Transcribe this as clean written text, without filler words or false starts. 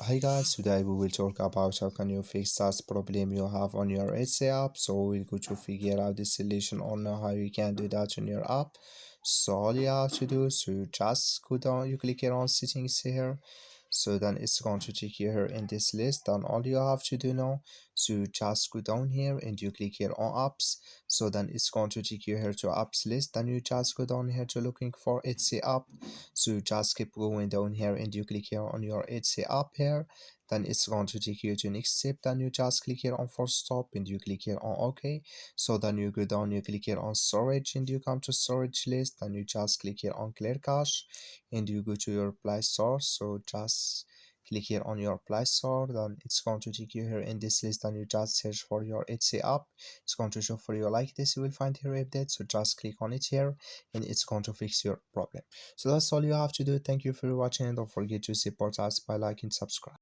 Hi guys, today we will talk about how can you fix that problem you have on your Etsy app. So we'll go to figure out the solution on how you can do that on your app. So all you have to do is you just go down, you click here on settings here. So then it's going to take you here in this list. Then all you have to do now, so just go down here and you click here on apps. So then it's going to take you here to apps list. Then you just go down here to looking for Etsy app. So you just keep going down here and you click here on your Etsy app here. Then it's going to take you to next step. Then you just click here on force stop and you click here on OK. So then you go down, you click here on storage and you come to storage list. Then you just click here on clear cache and you go to your Play Store. So just click here on your Play Store. Then it's going to take you here in this list. Then you just search for your Etsy app. It's going to show for you like this. You will find here update. So just click on it here and it's going to fix your problem. So that's all you have to do. Thank you for watching and don't forget to support us by liking and subscribe.